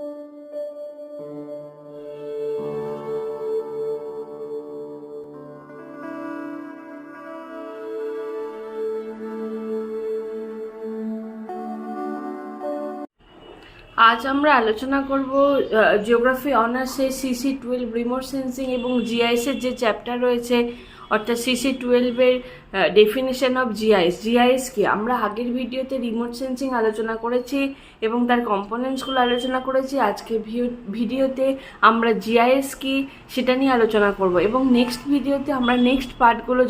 আজ আমরা আলোচনা করব জিওগ্রাফি অনার্সে CC12 রিমোট সেন্সিং এবং জিআইএসের যে চ্যাপ্টার রয়েছে, অর্থাৎ CC12-এর ডেফিনেশন অফ জিআইএস কি। আমরা আগের ভিডিওতে রিমোট সেন্সিং আলোচনা করেছি এবং তার কম্পোনেন্টসগুলো আলোচনা করেছি। আজকে ভিডিওতে আমরা জিআইএস কি সেটা নিয়ে আলোচনা করব এবং নেক্সট ভিডিওতে আমরা নেক্সট পার্টগুলো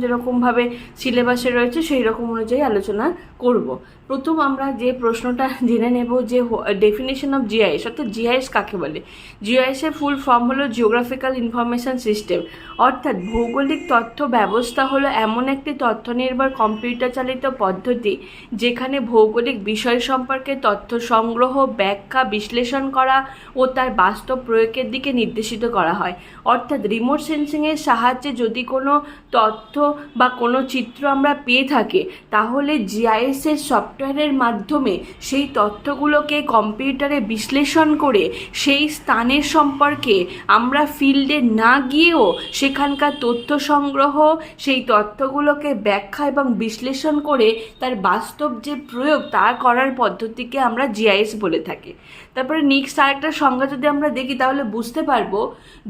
যেরকমভাবে সিলেবাসে রয়েছে সেই রকম অনুযায়ী আলোচনা করব। প্রথম আমরা যে প্রশ্নটা জেনে নেব যে ডেফিনেশন অফ জিআইএস, অর্থাৎ জিআইএস কাকে বলে। জিআইএসের ফুল ফর্ম হলো জিওগ্রাফিক্যাল ইনফরমেশন সিস্টেম, অর্থাৎ ভৌগোলিক তথ্য ব্যবস্থা হলো এমন একটি তথ্য নির্ভর কম্পিউটার চালিত পদ্ধতি যেখানে ভৌগোলিক বিষয় সম্পর্কে তথ্য সংগ্রহ, ব্যাখ্যা, বিশ্লেষণ করা ও তার বাস্তব প্রয়োগের দিকে নির্দেশিত করা হয়। অর্থাৎ রিমোট সেন্সিংয়ের সাহায্যে যদি কোনো তথ্য বা কোনো চিত্র আমরা পেয়ে থাকি, তাহলে জিআইএসের সফটওয়্যারের মাধ্যমে সেই তথ্যগুলোকে কম্পিউটারে বিশ্লেষণ করে সেই স্থানের সম্পর্কে আমরা ফিল্ডে না গিয়েও সেখানকার তথ্য সংগ্রহ, সেই তথ্যগুলোকে ব্যাখ্যা এবং বিশ্লেষণ করে তার বাস্তব যে প্রয়োগ তা করার পদ্ধতিকে আমরা জিআইএস বলে থাকি। তারপরে নেক্সট আরেকটা সংজ্ঞা যদি আমরা দেখি তাহলে বুঝতে পারবো,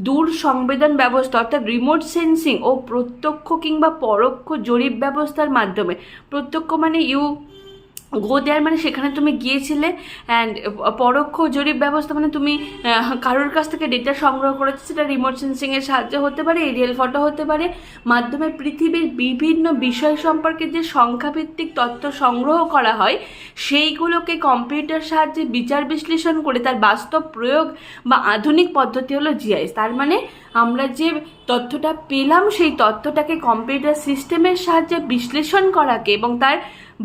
দূর সংবেদন ব্যবস্থা অর্থাৎ রিমোট সেন্সিং ও প্রত্যক্ষ কিংবা পরোক্ষ জরিপ ব্যবস্থার মাধ্যমে, প্রত্যক্ষ মানে গো দেয়ার মানে সেখানে তুমি গিয়েছিলে, অ্যান্ড পরোক্ষ জরিপ ব্যবস্থা মানে তুমি কারোর কাছ থেকে ডেটা সংগ্রহ করেছো, সেটা রিমোট সেন্সিংয়ের সাহায্যে হতে পারে, এরিয়াল ফটো হতে পারে, মাধ্যমে পৃথিবীর বিভিন্ন বিষয় সম্পর্কে যে সংখ্যাভিত্তিক তথ্য সংগ্রহ করা হয় সেইগুলোকে কম্পিউটার সাহায্যে বিচার বিশ্লেষণ করে তার বাস্তব প্রয়োগ বা আধুনিক পদ্ধতি হলো জিআইএস। তার মানে আমরা যে তথ্যটা পেলাম সেই তথ্যটাকে কম্পিউটার সিস্টেমের সাহায্যে বিশ্লেষণ করাকে এবং তার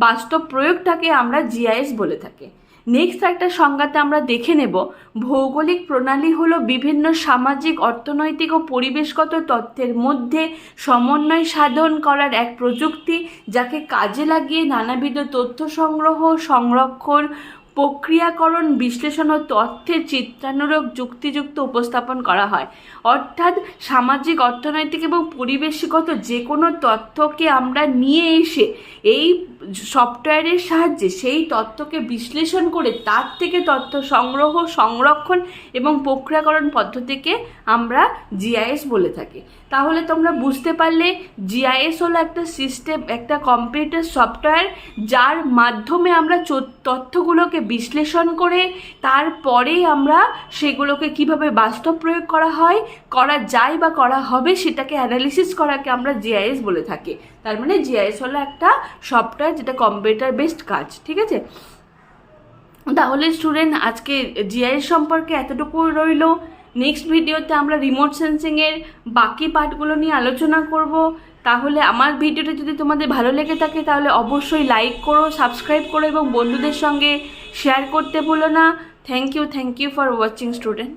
বাস্তব প্রয়োগটাকে আমরা জিআইএস বলে থাকি। নেক্সট একটা সংজ্ঞাতে আমরা দেখে নেব, ভৌগোলিক প্রণালী হলো বিভিন্ন সামাজিক, অর্থনৈতিক ও পরিবেশগত তথ্যের মধ্যে সমন্বয় সাধন করার এক প্রযুক্তি, যাকে কাজে লাগিয়ে নানাবিধ তথ্য সংগ্রহ, সংরক্ষণ, প্রক্রিয়াকরণ, বিশ্লেষণ ও তথ্যের চিত্রানুরূপ যুক্তিযুক্ত উপস্থাপন করা হয়। অর্থাৎ সামাজিক, অর্থনৈতিক এবং পরিবেশগত যে কোনো তথ্যকে আমরা নিয়ে এসে এই সফটওয়্যারের সাহায্যে সেই তথ্যকে বিশ্লেষণ করে তার থেকে তথ্য সংগ্রহ, সংরক্ষণ এবং প্রক্রিয়াকরণ পদ্ধতিকে আমরা জিআইএস বলে থাকি। তাহলে তোমরা বুঝতে পারলে জিআইএস হলো একটা সিস্টেম, একটা কম্পিউটার সফটওয়্যার যার মাধ্যমে আমরা তথ্যগুলোকে বিশ্লেষণ করে তারপরে আমরা সেগুলোকে কিভাবে বাস্তব প্রয়োগ করা যায় বা করা হবে সেটাকে অ্যানালিসিস করাকে আমরা জিআইএস বলে থাকি। তার মানে জিআইএস হলো একটা সফটওয়্যার যেটা কম্পিউটার বেসড কাজ, ঠিক আছে। তাহলে স্টুডেন্ট, আজকে জিআইএস সম্পর্কে এতটুকু রইল। নেক্সট ভিডিওতে আমরা রিমোট সেন্সিংয়ের বাকি পার্টগুলো নিয়ে আলোচনা করব। তাহলে আমার ভিডিওটা যদি তোমাদের ভালো লেগে থাকে তাহলে অবশ্যই লাইক করো, সাবস্ক্রাইব করো এবং বন্ধুদের সঙ্গে শেয়ার করতে ভুলো না। Thank you for watching student.